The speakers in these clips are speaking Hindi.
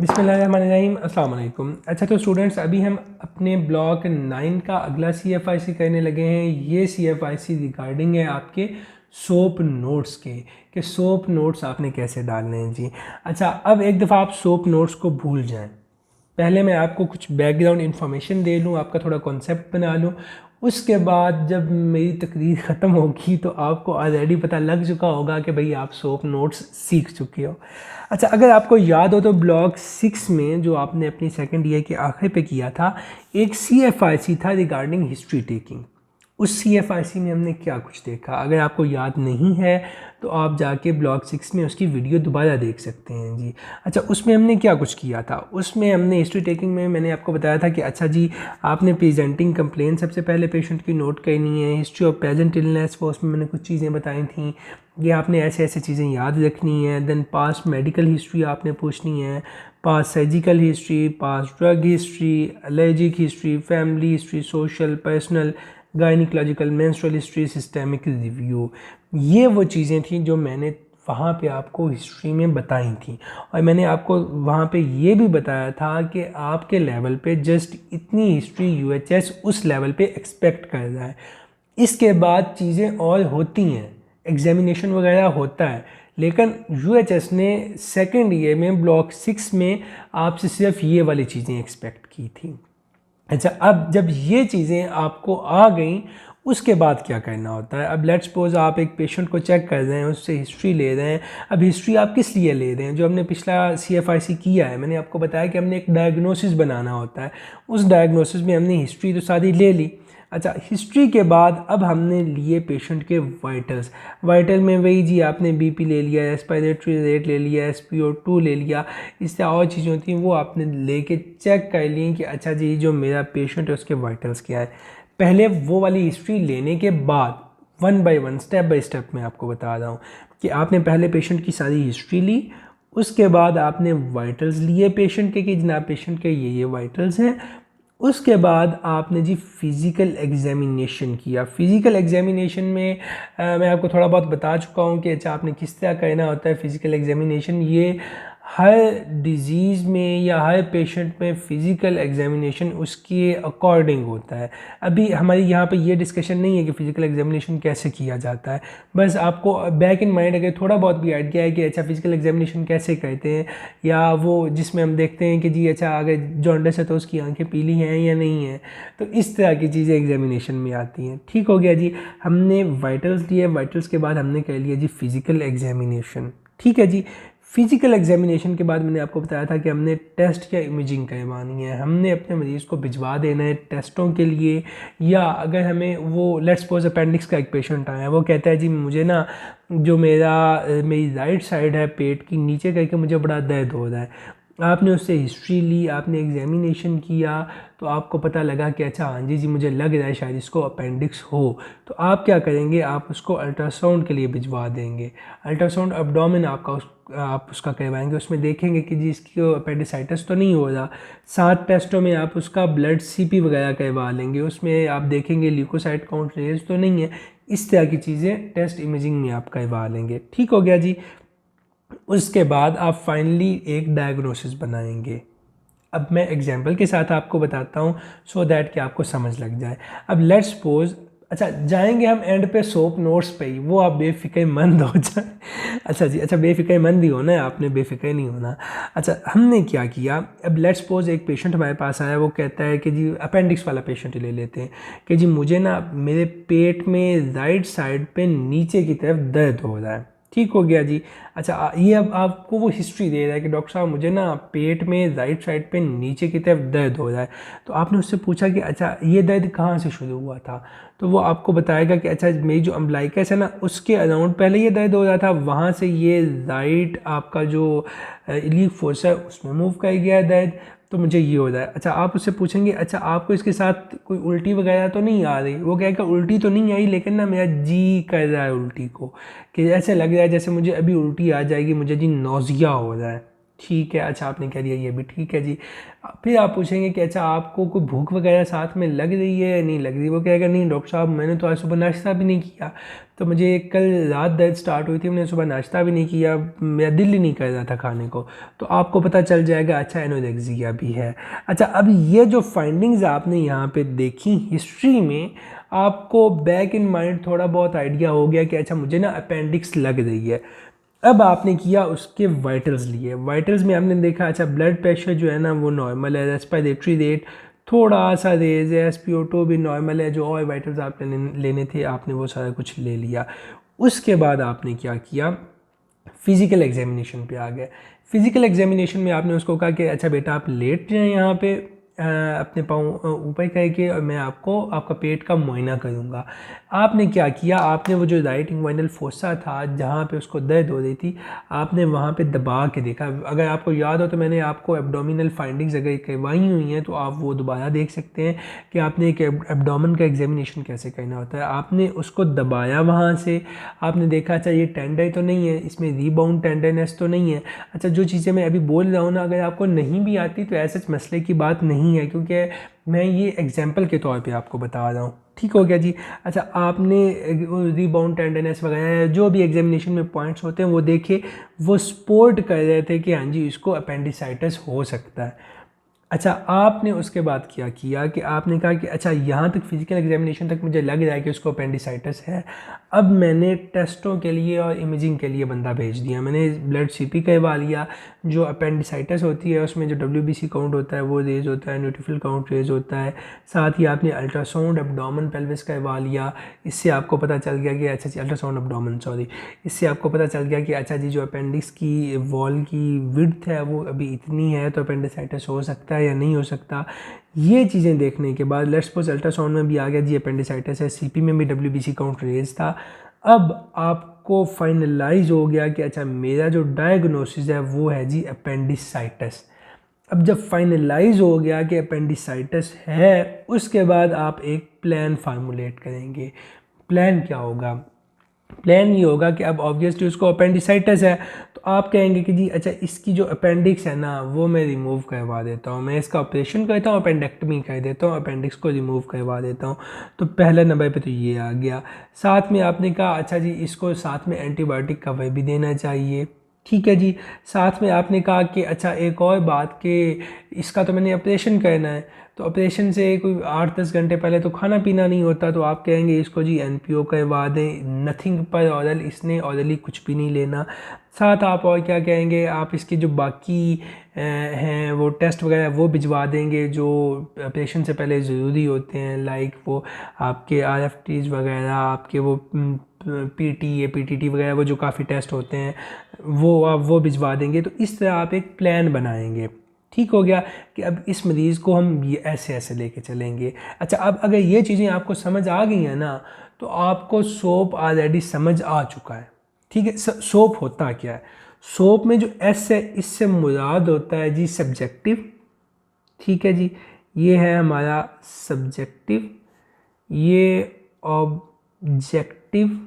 बिस्मिल्लाहिर्रहमानिर्रहीम, अस्सलाम वालेकुम। अच्छा, तो स्टूडेंट्स अभी हम अपने ब्लॉक 9 का अगला CFIC करने लगे हैं। ये CFIC रिगार्डिंग है आपके सोप नोट्स के कि सोप नोट्स आपने कैसे डालने हैं जी। अच्छा, अब एक दफ़ा आप सोप नोट्स को भूल जाएं, पहले मैं आपको कुछ बैकग्राउंड इन्फॉर्मेशन दे लूँ, आपका थोड़ा कॉन्सेप्ट बना लूँ। उसके बाद जब मेरी तकरीर ख़त्म होगी तो आपको ऑलरेडी पता लग चुका होगा कि भाई आप सोप नोट्स सीख चुके हो। अच्छा, अगर आपको याद हो तो ब्लॉक 6 में जो आपने अपनी सेकेंड ईयर के आखिर पे किया था, एक CFIC था रिगार्डिंग हिस्ट्री टेकिंग। उस CFIC में हमने क्या कुछ देखा, अगर आपको याद नहीं है तो आप जाके ब्लॉक 6 में उसकी वीडियो दोबारा देख सकते हैं जी। अच्छा, उसमें हमने क्या कुछ किया था, उसमें हमने हिस्ट्री टेकिंग में मैंने आपको बताया था कि अच्छा जी, आपने प्रेजेंटिंग कंप्लेन सबसे पहले पेशेंट की नोट करनी है। हिस्ट्री ऑफ प्रेजेंट इलनेस वो उसमें मैंने कुछ चीज़ें बताई थी, ये आपने ऐसे ऐसे चीज़ें याद रखनी है। देन पास्ट मेडिकल हिस्ट्री आपने पूछनी है, past surgical history, past drug history, allergic history, family history, social, personal, gynaecological, menstrual history, systemic review. ये वो चीज़ें थी जो मैंने वहाँ पे आपको हिस्ट्री में बताई थी। और मैंने आपको वहाँ पे ये भी बताया था कि आपके लेवल पे जस्ट इतनी हिस्ट्री UHS उस लेवल पे एक्सपेक्ट कर रहा है। इसके बाद चीज़ें और होती हैं, एग्जामिनेशन वगैरह होता है, लेकिन UHS ने सेकेंड ईयर में ब्लॉक 6 में आपसे सिर्फ ये वाली चीज़ें एक्सपेक्ट की थी। अच्छा, अब जब ये चीज़ें आपको आ गई उसके बाद क्या करना होता है। अब लेट्स सपोज आप एक पेशेंट को चेक कर रहे हैं, उससे हिस्ट्री ले रहे हैं। अब हिस्ट्री आप किस लिए ले रहे हैं, जो हमने पिछला CFIC किया है, मैंने आपको बताया कि हमने एक डायग्नोसिस बनाना होता है। उस डायग्नोसिस में हमने हिस्ट्री तो सारी ले ली। अच्छा, हिस्ट्री के बाद अब हमने लिए पेशेंट के वाइटल्स। वाइटल में वही जी, आपने BP ले लिया, रेस्पिरेटरी रेट ले लिया, SpO2 ले लिया, इससे और चीज़ें होती हैं वो आपने लेके चेक कर ली कि अच्छा जी, जो मेरा पेशेंट है उसके वाइटल्स क्या है। पहले वो वाली हिस्ट्री लेने के बाद one by one, step by step मैं आपको बता रहा हूँ कि आपने पहले पेशेंट की सारी हिस्ट्री ली, उसके बाद आपने वाइटल्स लिए पेशेंट के कि जनाब पेशेंट के ये वाइटल्स हैं। उसके बाद आपने जी फिज़िकल एग्जामिनेशन किया। फिज़िकल एग्जामिनेशन में मैं आपको थोड़ा बहुत बता चुका हूँ कि अच्छा आपने किस तरह करना होता है फिज़िकल एग्जामिनेशन। ये हर डिज़ीज़ में या हर पेशेंट में फ़िज़िकल एग्जामिनेशन उसके अकॉर्डिंग होता है। अभी हमारी यहाँ पे ये डिस्कशन नहीं है कि फ़िज़िकल एग्जामिनेशन कैसे किया जाता है, बस आपको बैक इन माइंड अगर थोड़ा बहुत भी आइडिया है कि अच्छा फ़िज़िकल एग्जामिनेशन कैसे करते हैं, या वो जिसमें हम देखते हैं कि जी अच्छा अगर जॉन्डिस है तो उसकी आंखें पीली हैं या नहीं हैं, तो इस तरह की चीज़ें एग्जामिनेशन में आती हैं। ठीक हो गया जी, हमने वाइटल्स लिए, वाइटल्स के बाद हमने कर लिया जी फ़िज़िकल एग्जामिनेशन। ठीक है जी, फिजिकल एग्जामिनेशन के बाद मैंने आपको बताया था कि हमने टेस्ट या इमेजिंग करवानी है, हमने अपने मरीज़ को भिजवा देना है टेस्टों के लिए। या अगर हमें वो लेट्स सपोज अपेंडिक्स का एक पेशेंट आया है, वो कहता है जी मुझे ना जो मेरी राइट साइड है पेट की नीचे करके मुझे बड़ा दर्द हो रहा है। आपने उससे हिस्ट्री ली, आपने एग्जामिनेशन किया, तो आपको पता लगा कि अच्छा हाँ जी मुझे लग रहा है शायद इसको अपेंडिक्स हो। तो आप क्या करेंगे, आप उसको अल्ट्रासाउंड के लिए भिजवा देंगे। अल्ट्रासाउंड एब्डोमेन आप उसका करवाएंगे, उसमें देखेंगे कि जी इसकी अपेंडिसाइटिस तो नहीं हो रहा। 7 टेस्टों में आप उसका ब्लड CP वगैरह करवा लेंगे, उसमें आप देखेंगे ल्यूकोसाइट काउंट रेज तो नहीं है। इस तरह की चीज़ें टेस्ट इमेजिंग में आप करवा लेंगे। ठीक हो गया जी, उसके बाद आप फाइनली एक डायग्नोसिस बनाएंगे। अब मैं एग्जांपल के साथ आपको बताता हूँ सो दैट कि आपको समझ लग जाए। अब लेट्स सपोज, अच्छा जाएंगे हम एंड पे सोप नोट्स पे ही, वो आप बेफिक्रमंद हो जाए। अच्छा जी, अच्छा बेफिक्रमंद ही होना है, आपने बेफिक्र नहीं होना। अच्छा, हमने क्या किया, अब लेट्स सपोज एक पेशेंट हमारे पास आया, वो कहता है कि जी अपेंडिक्स वाला पेशेंट ले लेते हैं कि जी मुझे ना मेरे पेट में राइट साइड पे नीचे की तरफ दर्द हो रहा है। ठीक हो गया जी। अच्छा, ये अब आपको वो हिस्ट्री दे रहा है कि डॉक्टर साहब मुझे ना पेट में राइट साइड पे नीचे की तरफ दर्द हो रहा है। तो आपने उससे पूछा कि अच्छा ये दर्द कहाँ से शुरू हुआ था, तो वो आपको बताएगा कि अच्छा मेरी जो अम्बलाइकस है ना उसके अराउंड पहले ये दर्द हो रहा था, वहाँ से ये राइट आपका जो इलीक फोर्स है उसमें मूव कर गया है दर्द, तो मुझे ये हो रहा है। अच्छा, आप उससे पूछेंगे अच्छा आपको इसके साथ कोई उल्टी वगैरह तो नहीं आ रही, वो कहेगा उल्टी तो नहीं आई लेकिन ना मेरा जी कर रहा है उल्टी को, कि ऐसे लग रहा है जैसे मुझे अभी उल्टी आ जाएगी, मुझे जी नौजिया हो रहा है। ठीक है। अच्छा आपने कह दिया ये भी ठीक है जी। फिर आप पूछेंगे कि अच्छा आपको कोई भूख वगैरह साथ में लग रही है या नहीं लग रही। वो कहेगा नहीं डॉक्टर साहब मैंने तो आज सुबह नाश्ता भी नहीं किया, तो मुझे कल रात दर्द स्टार्ट हुई थी, मैंने सुबह नाश्ता भी नहीं किया, मेरा दिल ही नहीं कर रहा था खाने को। तो आपको पता चल जाएगा अच्छा एनोरेक्सिया भी है। अच्छा अब ये जो फाइंडिंग्स आपने यहाँ पे देखी हिस्ट्री में, आपको बैक इन माइंड थोड़ा बहुत आइडिया हो गया कि अच्छा मुझे ना अपेंडिक्स लग रही है। अब आपने किया उसके वाइटल्स लिए। वाइटल्स में आपने देखा अच्छा ब्लड प्रेशर जो है ना वो नॉर्मल है, रेस्पिरेटरी रेट थोड़ा सा रेज है, SpO2 भी नॉर्मल है, जो और वाइटल्स आपने लेने थे आपने वो सारा कुछ ले लिया। उसके बाद आपने क्या किया, फिज़िकल एग्जामिनेशन पे आ गए। फिज़िकल एग्जामिनेशन में आपने उसको कहा कि अच्छा बेटा आप लेट जाएं यहाँ पे अपने पाँव ऊपर करके, और मैं आपको आपका पेट का मुआयना करूँगा। आपने क्या किया, आपने वो जो राइट इंग्वाइनल फोसा था जहाँ पे उसको दर्द हो रही थी, आपने वहाँ पे दबा के देखा। अगर आपको याद हो तो मैंने आपको एब्डोमिनल फाइंडिंग्स अगर करवाई हुई हैं तो आप वो दोबारा देख सकते हैं कि आपने एक एब्डोमेन का एग्जामिनेशन कैसे करना होता है। आपने उसको दबाया वहाँ से, आपने देखा अच्छा ये टेंडर तो नहीं है, इसमें रीबाउंड टेंडरनेस तो नहीं है। अच्छा जो चीज़ें मैं अभी बोल रहा हूँ ना अगर आपको नहीं भी आती तो ऐसे मसले की बात नहीं है, क्योंकि मैं ये एग्जाम्पल के तौर पे आपको बता रहा हूँ। ठीक हो गया जी। अच्छा आपने रीबाउंड टेंडरनेस वगैरह जो भी एग्जामिनेशन में पॉइंट्स होते हैं वो देखे, वो सपोर्ट कर रहे थे कि हाँ जी इसको अपेंडिसाइटिस हो सकता है। अच्छा आपने उसके बाद क्या किया कि आपने कहा कि अच्छा यहाँ तक फिजिकल एग्जामिनेशन तक मुझे लग रहा है कि उसको अपेंडिसाइटिस है। अब मैंने टेस्टों के लिए और इमेजिंग के लिए बंदा भेज दिया। मैंने ब्लड CP करवा लिया, जो अपेंडिसाइटिस होती है उसमें जो WBC काउंट होता है वो रेज होता है, न्यूट्रोफिल काउंट रेज होता है। साथ ही आपने अल्ट्रासाउंड एब्डोमेन पेल्विस करवा लिया, इससे आपको पता चल गया कि अच्छा जी अल्ट्रासाउंड एब्डोमेन सॉरी, इससे आपको पता चल गया कि अच्छा जी जो अपेंडिक्स की वॉल की विड्थ है वो अभी इतनी है तो अपेंडिसाइटिस हो सकता है या नहीं हो सकता। ये चीज़ें देखने के बाद लेट्स सपोज अल्ट्रासाउंड में भी आ गया जी अपेंडिसाइटिस है, CP में भी WBC काउंट रेज था। अब आपको फाइनलाइज हो गया कि अच्छा मेरा जो डायग्नोसिस है वो है जी अपेंडिसाइटिस। अब जब फाइनलाइज हो गया कि अपेंडिसाइटिस है, उसके बाद आप एक प्लान फार्मूलेट करेंगे। प्लान क्या होगा, प्लान ये होगा कि अब ऑब्वियसली उसको अपेंडिसाइटिस है, तो आप कहेंगे कि जी अच्छा इसकी जो अपेंडिक्स है ना वो मैं रिमूव करवा देता हूँ, मैं इसका ऑपरेशन करता हूँ, अपेंडेक्टमी कर देता हूँ, अपेंडिक्स को रिमूव करवा देता हूँ। तो पहले नंबर पे तो ये आ गया। साथ में आपने कहा अच्छा जी इसको साथ में एंटीबायोटिक कवर भी देना चाहिए। ठीक है जी। साथ में आपने कहा कि अच्छा एक और बात कि इसका तो मैंने ऑपरेशन करना है, तो ऑपरेशन से कोई 8-10 घंटे पहले तो खाना पीना नहीं होता, तो आप कहेंगे इसको जी NPO करवा दें, नथिंग पर ऑरल, इसने ऑरली कुछ भी नहीं लेना। साथ आप और क्या कहेंगे, आप इसके जो बाकी हैं वो टेस्ट वगैरह वो भिजवा देंगे जो ऑपरेशन से पहले ज़रूरी होते हैं, लाइक वो आपके RFTs वगैरह, आपके वो PT या PTT वगैरह वो जो काफ़ी टेस्ट होते हैं वो आप वो भिजवा देंगे। तो इस तरह आप एक प्लान बनाएंगे। ठीक हो गया कि अब इस मरीज़ को हम ये ऐसे ऐसे लेके चलेंगे। अच्छा अब अगर ये चीज़ें आपको समझ आ गई हैं ना, तो आपको सोप ऑलरेडी समझ आ चुका है। ठीक है, सोप होता क्या है, सोप में जो S है इससे मुराद होता है जी सब्जेक्टिव। ठीक है जी, ये है हमारा सब्जेक्टिव, ये ऑब्जेक्टिव।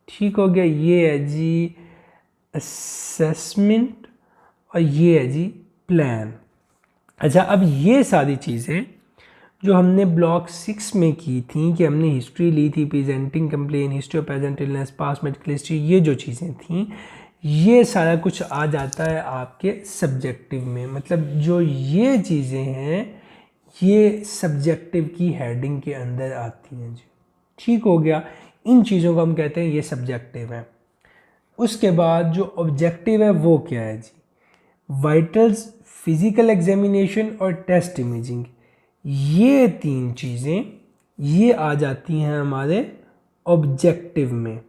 ठीक हो गया, ये है जी असेसमेंट, और ये है जी प्लान। अच्छा अब ये सारी चीज़ें जो हमने ब्लॉक 6 में की थी कि हमने हिस्ट्री ली थी, presenting complain, history of present illness, past medical history, ये जो चीज़ें थी ये सारा कुछ आ जाता है आपके सब्जेक्टिव में। मतलब जो ये चीज़ें हैं ये सब्जेक्टिव की हेडिंग के अंदर आती हैं जी। ठीक हो गया, इन चीज़ों को हम कहते हैं ये सब्जेक्टिव है। उसके बाद जो ऑब्जेक्टिव है वो क्या है जी, वाइटल्स, फिजिकल एग्जामिनेशन और टेस्ट इमेजिंग, ये 3 चीज़ें ये आ जाती हैं हमारे ऑब्जेक्टिव में।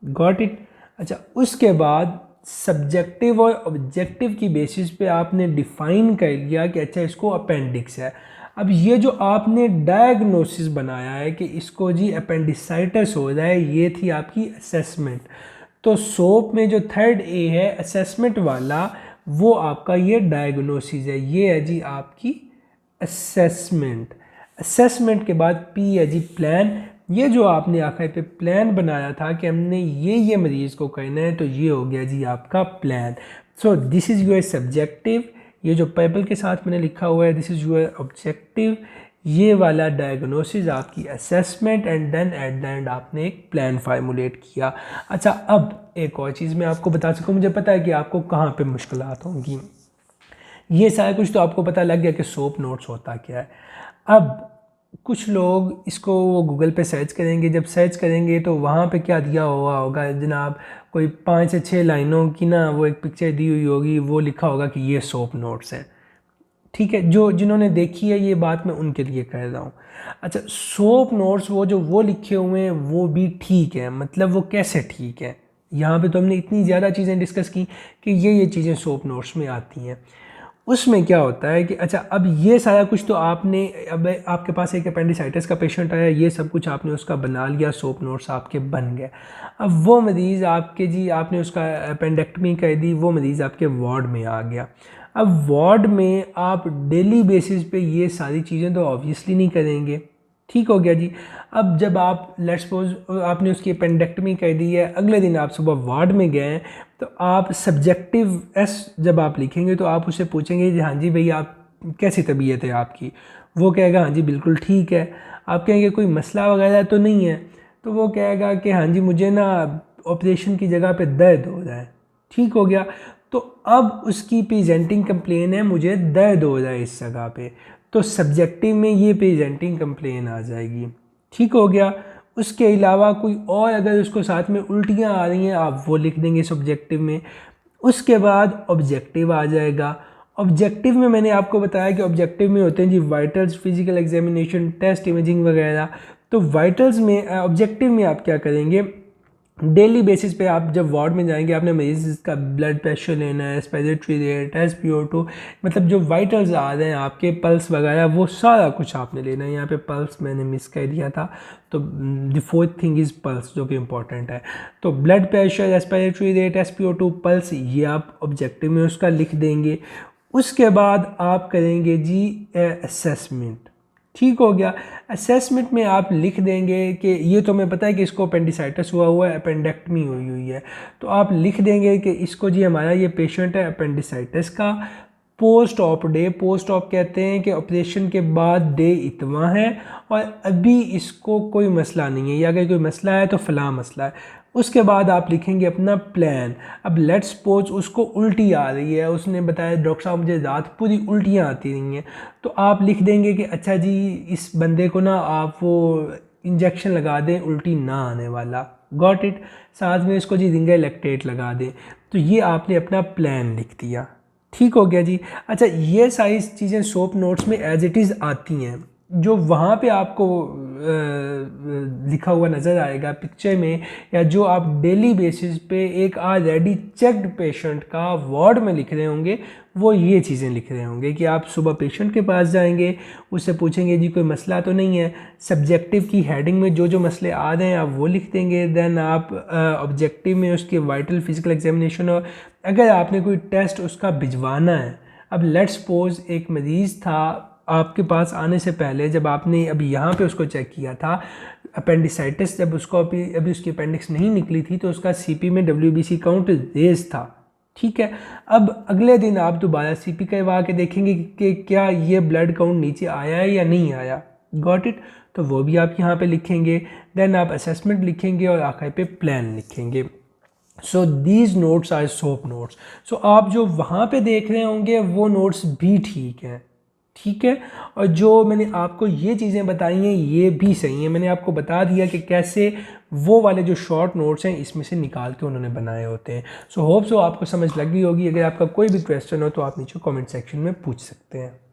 Got it. अच्छा उसके बाद सब्जेक्टिव और ऑब्जेक्टिव की बेसिस पे आपने डिफाइन कर लिया कि अच्छा इसको अपेंडिक्स है। अब ये जो आपने डायग्नोसिस बनाया है कि इसको जी अपेंडिसाइटिस हो रहा है, ये थी आपकी असेसमेंट। तो सोप में जो 3rd A है असेसमेंट वाला, वो आपका ये डायग्नोसिस है, ये है जी आपकी असेसमेंट। असेसमेंट के बाद P है जी प्लान। ये जो आपने आखिर पे प्लान बनाया था कि हमने ये मरीज़ को करना है, तो ये हो गया जी आपका plan. So this is your subjective, ये जो पर्पल के साथ मैंने लिखा हुआ है दिस इज़ योर ऑब्जेक्टिव, ये वाला डायग्नोसिस आपकी assessment, and then at the end आपने एक प्लान फार्मूलेट किया। अच्छा, अब एक और चीज़ मैं आपको बता सकूँ, मुझे पता है कि आपको कहाँ पे मुश्किलात होंगी। ये सारा कुछ तो आपको पता लग गया कि सोप नोट्स होता क्या है। अब कुछ लोग इसको वो गूगल पे सर्च करेंगे, जब सर्च करेंगे तो वहाँ पे क्या दिया हुआ होगा जनाब, कोई 5 से 6 लाइनों की ना वो एक पिक्चर दी हुई होगी, वो लिखा होगा कि ये सोप नोट्स हैं। ठीक है, जो जिन्होंने देखी है ये बात मैं उनके लिए कह रहा हूँ। अच्छा, सोप नोट्स वो लिखे हुए हैं वो भी ठीक है, मतलब वो कैसे ठीक है, यहाँ पे तो हमने इतनी ज़्यादा चीज़ें डिस्कस की कि ये चीज़ें सोप नोट्स में आती हैं। उसमें क्या होता है कि अच्छा, अब ये सारा कुछ तो आपने, अब आपके पास एक अपेंडिसाइटिस का पेशेंट आया, ये सब कुछ आपने उसका बना लिया, सोप नोट्स आपके बन गए। अब वो मरीज़ आपके जी, आपने उसका अपेंडेक्टमी कर दी, वो मरीज़ आपके वार्ड में आ गया। अब वार्ड में आप डेली बेसिस पे ये सारी चीज़ें तो ऑब्वियसली नहीं करेंगे, ठीक हो गया जी। अब जब आप लेट्स सपोज आपने उसकी अपेंडेक्टमी कर दी है, अगले दिन आप सुबह वार्ड में गए हैं, तो आप सब्जेक्टिव एस जब आप लिखेंगे तो आप उससे पूछेंगे जी हाँ जी भाई आप कैसी तबीयत है आपकी, वो कहेगा हाँ जी बिल्कुल ठीक है। आप कहेंगे कोई मसला वगैरह तो नहीं है, तो वो कहेगा कि हाँ जी मुझे ना ऑपरेशन की जगह पे दर्द हो रहा है, ठीक हो गया। तो अब उसकी प्रेजेंटिंग कंप्लेन है मुझे दर्द हो रहा है इस जगह पे, तो सब्जेक्टिव में ये प्रेजेंटिंग कंप्लेन आ जाएगी, ठीक हो गया। उसके अलावा कोई और अगर उसको साथ में उल्टियाँ आ रही हैं आप वो लिख देंगे सब्जेक्टिव में। उसके बाद ऑब्जेक्टिव आ जाएगा। ऑब्जेक्टिव में मैंने आपको बताया कि ऑब्जेक्टिव में होते हैं जी vitals, physical examination, test imaging वगैरह। तो वाइटल्स में ऑब्जेक्टिव में आप क्या करेंगे, डेली बेसिस पे आप जब वार्ड में जाएंगे आपने मरीज का ब्लड प्रेशर लेना है, रेस्पिरेटरी रेट, SpO2, मतलब जो वाइटल्स आ रहे हैं आपके, पल्स वगैरह, वो सारा कुछ आपने लेना है। यहाँ पे पल्स मैंने मिस कर दिया था, तो the fourth thing is pulse जो कि इम्पॉर्टेंट है। तो blood pressure, respiratory rate, SpO2, pulse, ये आप ऑब्जेक्टिव में उसका लिख देंगे। उसके बाद आप करेंगे जी असेसमेंट, ठीक हो गया। असेसमेंट में आप लिख देंगे कि ये तो हमें पता है कि इसको अपेंडिसाइटिस हुआ है, अपेंडेक्टमी हुई हुई है, तो आप लिख देंगे कि इसको जी हमारा ये पेशेंट है अपेंडिसाइटिस का, post op day, post op कहते हैं कि ऑपरेशन के बाद डे इतना है और अभी इसको कोई मसला नहीं है, या अगर कोई मसला है तो फ़लाँ मसला है। उसके बाद आप लिखेंगे अपना प्लान। अब लेट्स सपोज उसको उल्टी आ रही है, उसने बताया डॉक्टर साहब मुझे रात पूरी उल्टियाँ आती रही हैं, तो आप लिख देंगे कि अच्छा जी इस बंदे को ना आप वो इंजेक्शन लगा दें उल्टी ना आने वाला, गॉट इट। साथ में इसको जी जिंक लैक्टेट लगा दें। तो ये आपने अपना प्लान लिख दिया, ठीक हो गया जी। अच्छा, ये सारी चीज़ें सोप नोट्स में एज इट इज़ आती हैं। जो वहाँ पे आपको लिखा हुआ नज़र आएगा पिक्चर में, या जो आप डेली बेसिस पे एक ऑलरेडी चेक्ड पेशेंट का वार्ड में लिख रहे होंगे, वो ये चीज़ें लिख रहे होंगे कि आप सुबह पेशेंट के पास जाएंगे, उससे पूछेंगे जी कोई मसला तो नहीं है, सब्जेक्टिव की हेडिंग में जो जो मसले आ रहे हैं आप वो लिख देंगे। देन आप ऑब्जेक्टिव में उसके वाइटल, फिजिकल एग्जामिनेशन, और अगर आपने कोई टेस्ट उसका भिजवाना है। अब लेट्स सपोज एक मरीज़ था आपके पास आने से पहले, जब आपने अभी यहाँ पे उसको चेक किया था अपेंडिसाइटिस, जब उसको अभी उसकी अपेंडिक्स नहीं निकली थी तो उसका CP में WBC काउंट रेज था, ठीक है। अब अगले दिन आप दोबारा CP करवा के देखेंगे कि क्या ये ब्लड काउंट नीचे आया है या नहीं आया, गॉट इट। तो वो भी आप यहाँ पे लिखेंगे। देन आप असेसमेंट लिखेंगे और आखिर पे प्लान लिखेंगे। So these notes are SOAP notes. So आप जो वहाँ पे देख रहे होंगे वो नोट्स भी ठीक हैं, ठीक है। और जो मैंने आपको ये चीज़ें बताई हैं ये भी सही हैं। मैंने आपको बता दिया कि कैसे वो वाले जो शॉर्ट नोट्स हैं इसमें से निकाल के उन्होंने बनाए होते हैं। सो होप सो आपको समझ लग गई होगी। अगर आपका कोई भी क्वेश्चन हो तो आप नीचे कमेंट सेक्शन में पूछ सकते हैं।